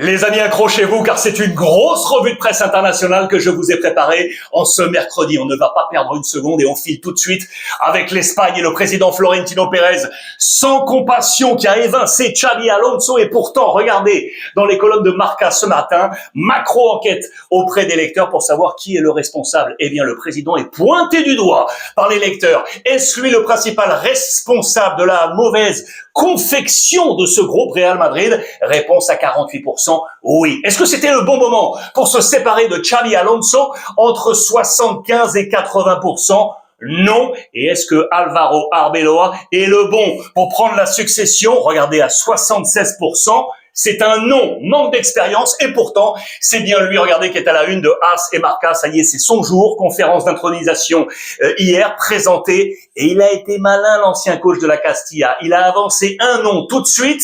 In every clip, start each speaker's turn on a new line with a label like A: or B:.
A: Les amis, accrochez-vous car c'est une grosse revue de presse internationale que je vous ai préparée en ce mercredi. On ne va pas perdre une seconde et on file tout de suite avec l'Espagne et le président Florentino Pérez, sans compassion, qui a évincé Xabi Alonso. Et pourtant, regardez, dans les colonnes de Marca ce matin, macro enquête auprès des lecteurs pour savoir qui est le responsable. Eh bien, le président est pointé du doigt par les lecteurs. Est-ce lui le principal responsable de la mauvaise confection de ce groupe Real Madrid? Réponse à 48%, oui. Est-ce que c'était le bon moment pour se séparer de Xabi Alonso? Entre 75 et 80%, non. Et est-ce que Álvaro Arbeloa est le bon pour prendre la succession? Regardez, à 76%. C'est un non, manque d'expérience, et pourtant, c'est bien lui, regardez, qui est à la une de AS et Marca. Ça y est, c'est son jour, conférence d'intronisation hier, présentée, et il a été malin, l'ancien coach de la Castilla. Il a avancé un nom tout de suite.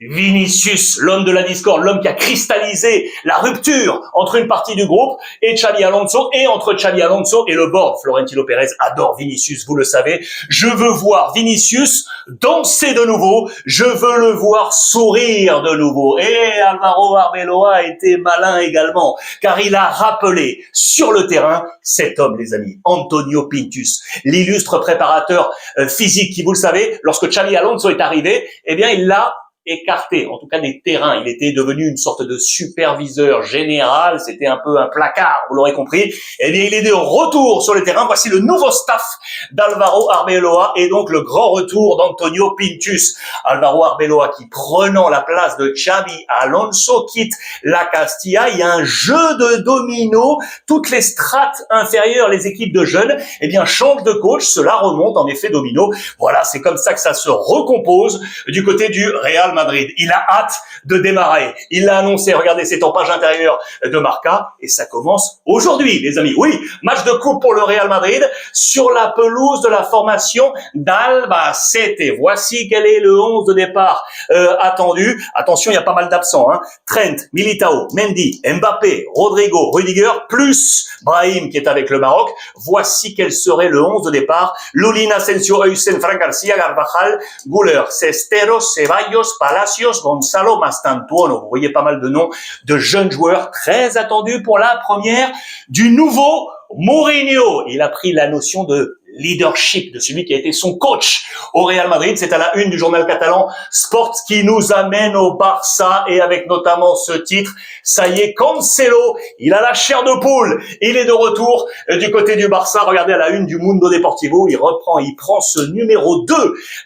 A: Vinicius, l'homme de la discorde, l'homme qui a cristallisé la rupture entre une partie du groupe et Xabi Alonso, et entre Xabi Alonso et le board. Florentino Pérez adore Vinicius, vous le savez. Je veux voir Vinicius danser de nouveau, je veux le voir sourire de nouveau. Et Álvaro Arbeloa a été malin également, car il a rappelé sur le terrain cet homme, les amis, Antonio Pintus, l'illustre préparateur physique qui, vous le savez, lorsque Xabi Alonso est arrivé, eh bien, il l'a écarté, en tout cas des terrains. Il était devenu une sorte de superviseur général, c'était un peu un placard, vous l'aurez compris. Eh bien, il est de retour sur le terrain. Voici le nouveau staff d'Álvaro Arbeloa et donc le grand retour d'Antonio Pintus. Álvaro Arbeloa qui, prenant la place de Xabi Alonso, quitte la Castilla. Il y a un jeu de domino. Toutes les strates inférieures, les équipes de jeunes, eh bien, changent de coach. Cela remonte en effet domino. Voilà, c'est comme ça que ça se recompose du côté du Real Madrid. Il a hâte de démarrer. Il l'a annoncé. Regardez, c'est en page intérieure de Marca et ça commence aujourd'hui, les amis. Oui, match de coupe pour le Real Madrid sur la pelouse de la formation d'Albacete. Voici quel est le 11 de départ attendu. Attention, il y a pas mal d'absents. Trent, Militao, Mendy, Mbappé, Rodrigo, Rudiger, plus Brahim qui est avec le Maroc. Voici quel serait le 11 de départ. Lulín, Asensio, Heusen, Fran Garcia, Carvajal, Güler, Cesteros, Ceballos, Palacios, Gonzalo, Mastantuono. Vous voyez pas mal de noms de jeunes joueurs très attendus pour la première du nouveau Mourinho. Il a pris la notion de leadership de celui qui a été son coach au Real Madrid. C'est à la une du journal catalan Sport qui nous amène au Barça et avec notamment ce titre. Ça y est, Cancelo, il a la chair de poule. Il est de retour du côté du Barça. Regardez à la une du Mundo Deportivo. Il prend ce numéro 2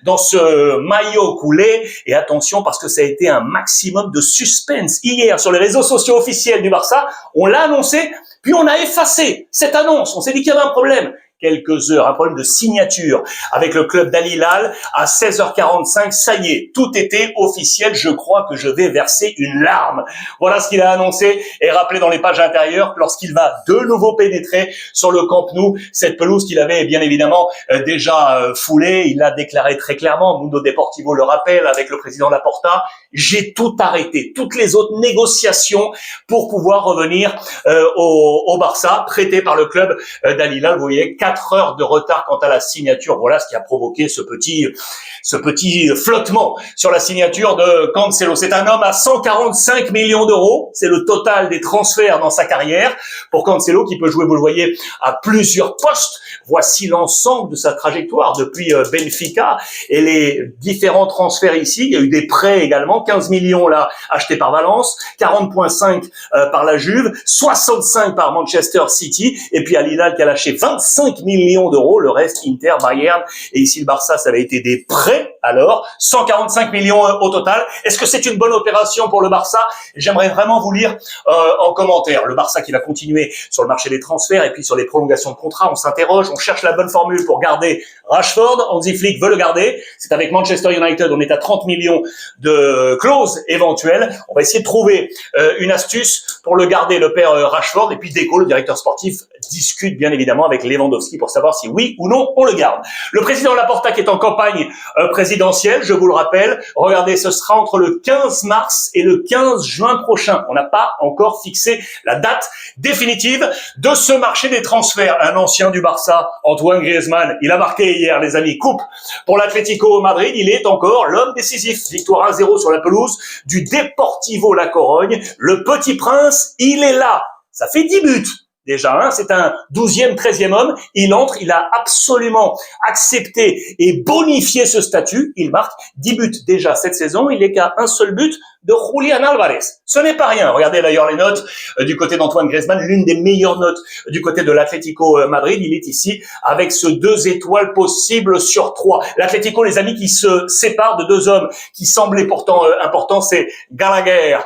A: dans ce maillot coulé. Et attention parce que ça a été un maximum de suspense hier sur les réseaux sociaux officiels du Barça. On l'a annoncé, puis on a effacé cette annonce. On s'est dit qu'il y avait un problème. Quelques heures, un problème de signature avec le club d'Al Hilal à 16h45. Ça y est, tout était officiel. Je crois que je vais verser une larme. Voilà ce qu'il a annoncé et rappelé dans les pages intérieures lorsqu'il va de nouveau pénétrer sur le Camp Nou, cette pelouse qu'il avait bien évidemment déjà foulée. Il l'a déclaré très clairement. Mundo Deportivo le rappelle avec le président Laporta. J'ai tout arrêté, toutes les autres négociations pour pouvoir revenir au Barça, prêté par le club d'Al Hilal. Vous voyez, 4 heures de retard quant à la signature. Voilà ce qui a provoqué ce petit flottement sur la signature de Cancelo. C'est un homme à 145 millions d'euros. C'est le total des transferts dans sa carrière pour Cancelo qui peut jouer, vous le voyez, à plusieurs postes. Voici l'ensemble de sa trajectoire depuis Benfica et les différents transferts ici. Il y a eu des prêts également. 15 millions là achetés par Valence, 40,5 par la Juve, 65 par Manchester City et puis Al Hilal qui a lâché 25 millions d'euros, le reste Inter, Bayern et ici le Barça, ça avait été des prêts. Alors 145 millions au total. Est-ce que c'est une bonne opération pour le Barça? J'aimerais vraiment vous lire en commentaire. Le Barça qui va continuer sur le marché des transferts et puis sur les prolongations de contrat. On s'interroge, on cherche la bonne formule pour garder Rashford. Hansi Flick veut le garder. C'est avec Manchester United, on est à 30 millions de clauses éventuelles. On va essayer de trouver une astuce pour le garder, le père Rashford. Et puis Deco, le directeur sportif, discute bien évidemment avec Lewandowski pour savoir si oui ou non on le garde. Le président Laporta qui est en campagne présidentielle, je vous le rappelle, regardez, ce sera entre le 15 mars et le 15 juin prochain. On n'a pas encore fixé la date définitive de ce marché des transferts. Un ancien du Barça, Antoine Griezmann, il a marqué hier, les amis, coupe pour l'Atlético Madrid, il est encore l'homme décisif. Victoire 1-0 sur la pelouse du Deportivo La Corogne. Le petit prince, il est là. Ça fait 10 buts. Déjà, hein, c'est un 12e, 13e homme. Il entre, il a absolument accepté et bonifié ce statut. Il marque 10 buts déjà cette saison. Il n'est qu'à un seul but de Julián Álvarez. Ce n'est pas rien. Regardez d'ailleurs les notes du côté d'Antoine Griezmann, l'une des meilleures notes du côté de l'Atlético Madrid. Il est ici avec ce 2 étoiles possibles sur 3. L'Atlético, les amis, qui se sépare de 2 hommes qui semblaient pourtant importants, c'est Gallagher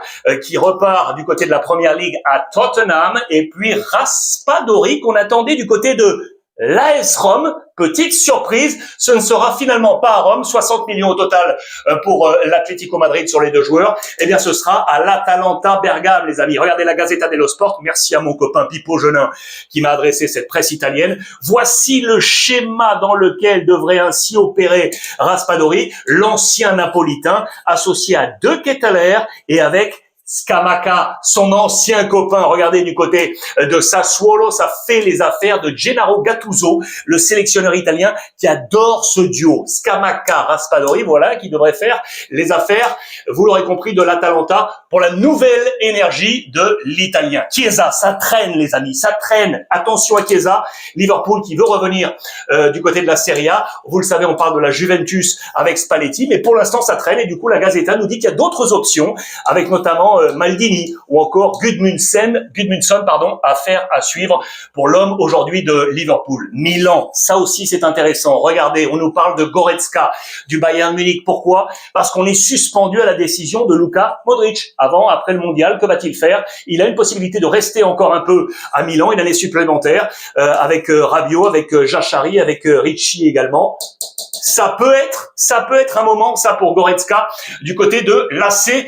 A: qui repart du côté de la Première Ligue à Tottenham et puis Raspadori qu'on attendait du côté de l'AS Rome. Petite surprise, ce ne sera finalement pas à Rome, 60 millions au total pour l'Atlético Madrid sur les 2 joueurs. Eh bien, ce sera à l'Atalanta Bergame, les amis. Regardez la Gazzetta dello Sport. Merci à mon copain Pippo Genin qui m'a adressé cette presse italienne. Voici le schéma dans lequel devrait ainsi opérer Raspadori, l'ancien napolitain, associé à De Ketelaere et avec Scamacca, son ancien copain. Regardez du côté de Sassuolo, ça fait les affaires de Gennaro Gattuso, le sélectionneur italien qui adore ce duo. Scamacca, Raspadori, voilà, qui devrait faire les affaires, vous l'aurez compris, de l'Atalanta pour la nouvelle énergie de l'Italien. Chiesa, ça traîne les amis, ça traîne. Attention à Chiesa, Liverpool qui veut revenir du côté de la Serie A. Vous le savez, on parle de la Juventus avec Spalletti, mais pour l'instant ça traîne et du coup la Gazzetta nous dit qu'il y a d'autres options avec notamment Maldini ou encore Gudmundsson, affaire à suivre pour l'homme aujourd'hui de Liverpool. Milan, ça aussi c'est intéressant. Regardez, on nous parle de Goretzka du Bayern Munich. Pourquoi? Parce qu'on est suspendu à la décision de Luka Modric. Après le mondial, que va-t-il faire? Il a une possibilité de rester encore un peu à Milan, une année supplémentaire, avec Rabiot, avec Jachari, avec Ricci également. Ça peut être un moment, ça, pour Goretzka, du côté de l'AC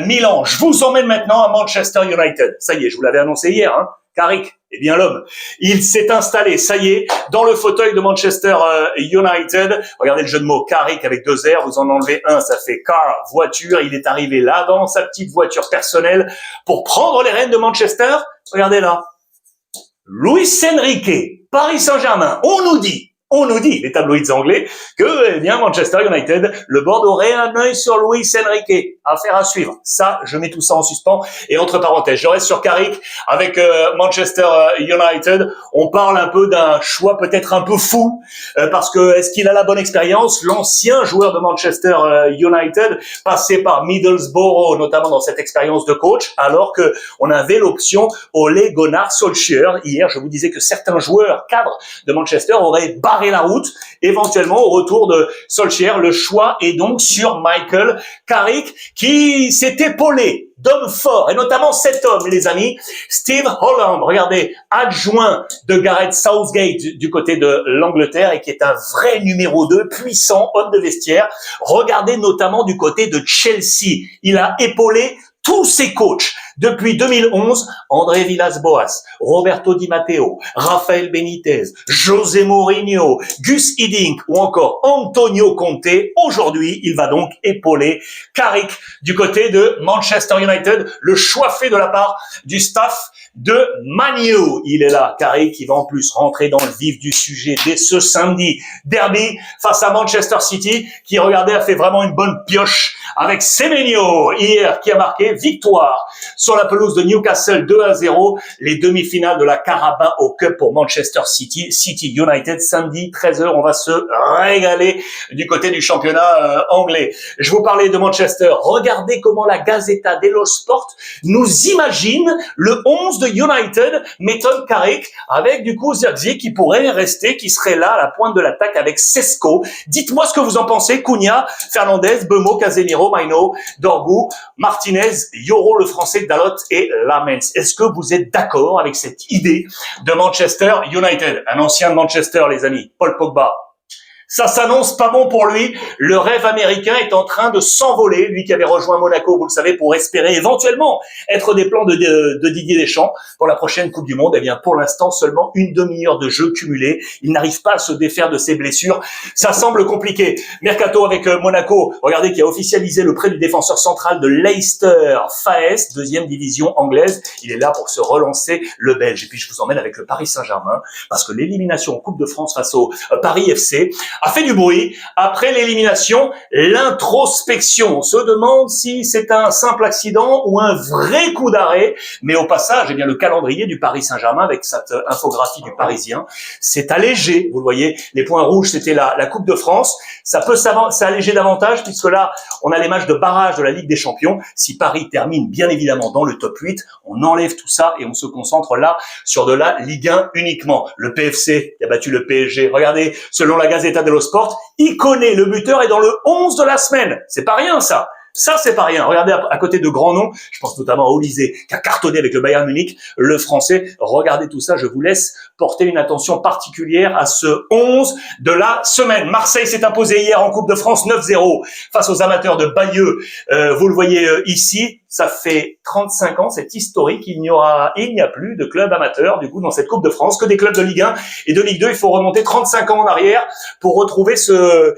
A: Milan. Je vous emmène maintenant à Manchester United. Ça y est, je vous l'avais annoncé hier, hein. Carrick, eh bien l'homme, il s'est installé, ça y est, dans le fauteuil de Manchester United. Regardez le jeu de mots, Carrick avec 2 R, vous en enlevez un, ça fait car, voiture. Il est arrivé là, dans sa petite voiture personnelle, pour prendre les rênes de Manchester. Regardez là, Luis Enrique, Paris Saint-Germain. On nous dit, les tabloïds anglais, que, eh bien, Manchester United, le board aurait un œil sur Luis Enrique. Affaire à suivre. Ça, je mets tout ça en suspens. Et entre parenthèses, je reste sur Carrick avec Manchester United. On parle un peu d'un choix peut-être un peu fou, parce que est-ce qu'il a la bonne expérience? L'ancien joueur de Manchester United, passé par Middlesbrough, notamment dans cette expérience de coach, alors que on avait l'option Ole Gunnar Solskjaer. Hier, je vous disais que certains joueurs cadres de Manchester auraient barré la route, éventuellement au retour de Solskjaer. Le choix est donc sur Michael Carrick, qui s'est épaulé d'hommes forts, et notamment cet homme, les amis, Steve Holland, regardez, adjoint de Gareth Southgate du côté de l'Angleterre, et qui est un vrai numéro 2, puissant, homme de vestiaire. Regardez notamment du côté de Chelsea. Il a épaulé tous ses coachs depuis 2011, André Villas-Boas, Roberto Di Matteo, Rafael Benitez, José Mourinho, Gus Hiddink ou encore Antonio Conte. Aujourd'hui, il va donc épauler Carrick du côté de Manchester United. Le choix fait de la part du staff de Man U. Il est là, Carrick, qui va en plus rentrer dans le vif du sujet dès ce samedi. Derby face à Manchester City, qui, regardez, a fait vraiment une bonne pioche avec Semenyo hier, qui a marqué victoire sur la pelouse de Newcastle 2-0, les demi-finales de la Carabao Cup pour Manchester City, City United, samedi 13h. On va se régaler du côté du championnat anglais. Je vous parlais de Manchester. Regardez comment la Gazzetta dello Sport nous imagine le 11 de United, Meton Carrick, avec du coup Zirkzee qui pourrait rester, qui serait là à la pointe de l'attaque avec Sesko. Dites-moi ce que vous en pensez. Cunha, Fernandez, Bemo, Casemiro, Maino, Dorgu, Martinez, Yoro le français, Dalot et Lamens. Est-ce que vous êtes d'accord avec cette idée de Manchester United? Un ancien de Manchester, les amis, Paul Pogba. Ça s'annonce pas bon pour lui. Le rêve américain est en train de s'envoler. Lui qui avait rejoint Monaco, vous le savez, pour espérer éventuellement être des plans de Didier Deschamps pour la prochaine Coupe du Monde. Eh bien, pour l'instant, seulement une demi-heure de jeu cumulé. Il n'arrive pas à se défaire de ses blessures. Ça semble compliqué. Mercato avec Monaco. Regardez, qui a officialisé le prêt du défenseur central de Leicester, Faes, deuxième division anglaise. Il est là pour se relancer, le Belge. Et puis, je vous emmène avec le Paris Saint-Germain parce que l'élimination en Coupe de France face au Paris FC a fait du bruit. Après l'élimination, l'introspection. On se demande si c'est un simple accident ou un vrai coup d'arrêt. Mais au passage, eh bien, le calendrier du Paris Saint-Germain avec cette infographie du Parisien s'est allégé. Vous le voyez, les points rouges, c'était la Coupe de France. Ça peut s'alléger davantage puisque là, on a les matchs de barrage de la Ligue des Champions. Si Paris termine bien évidemment dans le top 8, on enlève tout ça et on se concentre là sur de la Ligue 1 uniquement. Le PFC qui a battu le PSG. Regardez, selon la Gazzetta dello Sport, Iconé, le buteur, est dans le 11 de la semaine. C'est pas rien, ça. Ça, c'est pas rien. Regardez à côté de grands noms. Je pense notamment à Olysée, qui a cartonné avec le Bayern Munich, le français. Regardez tout ça. Je vous laisse porter une attention particulière à ce 11 de la semaine. Marseille s'est imposé hier en Coupe de France 9-0 face aux amateurs de Bayeux. Vous le voyez ici. Ça fait 35 ans, c'est historique. Il n'y a plus de clubs amateurs, du coup, dans cette Coupe de France, que des clubs de Ligue 1 et de Ligue 2. Il faut remonter 35 ans en arrière pour retrouver ce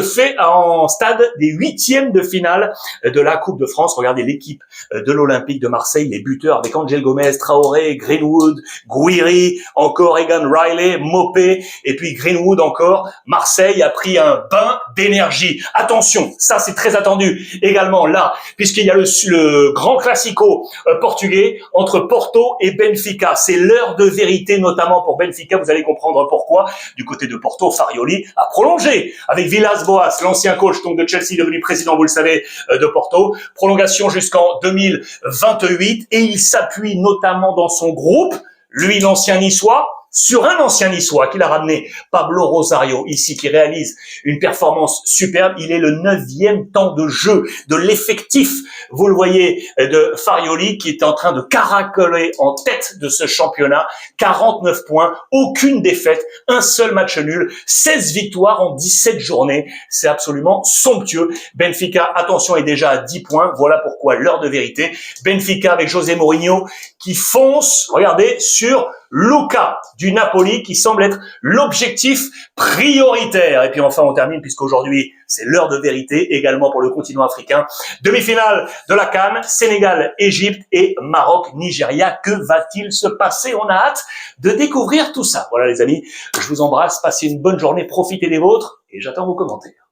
A: fait en stade des huitièmes de finale de la Coupe de France. Regardez l'équipe de l'Olympique de Marseille, les buteurs avec Angel Gomez, Traoré, Greenwood, Gouiri, encore Egan Riley, Mopé, et puis Greenwood encore. Marseille a pris un bain d'énergie. Attention, ça c'est très attendu également là, puisqu'il y a le grand classico portugais entre Porto et Benfica. C'est l'heure de vérité, notamment pour Benfica. Vous allez comprendre pourquoi. Du côté de Porto, Farioli a prolongé avec Villas-Boas, l'ancien coach donc de Chelsea, devenu président, vous le savez, de Porto. Prolongation jusqu'en 2028 et il s'appuie notamment dans son groupe, lui l'ancien niçois, sur un ancien niçois qu'il a ramené, Pablo Rosario, ici, qui réalise une performance superbe. Il est le 9e temps de jeu de l'effectif, vous le voyez, de Farioli, qui est en train de caracoler en tête de ce championnat. 49 points, aucune défaite, un seul match nul, 16 victoires en 17 journées. C'est absolument somptueux. Benfica, attention, est déjà à 10 points. Voilà pourquoi l'heure de vérité. Benfica avec José Mourinho qui fonce, regardez, sur Luca du Napoli qui semble être l'objectif prioritaire. Et puis enfin on termine puisqu'aujourd'hui c'est l'heure de vérité également pour le continent africain. Demi-finale de la CAN, Sénégal, Égypte et Maroc, Nigeria. Que va-t-il se passer? On a hâte de découvrir tout ça. Voilà les amis, je vous embrasse, passez une bonne journée, profitez des vôtres et j'attends vos commentaires.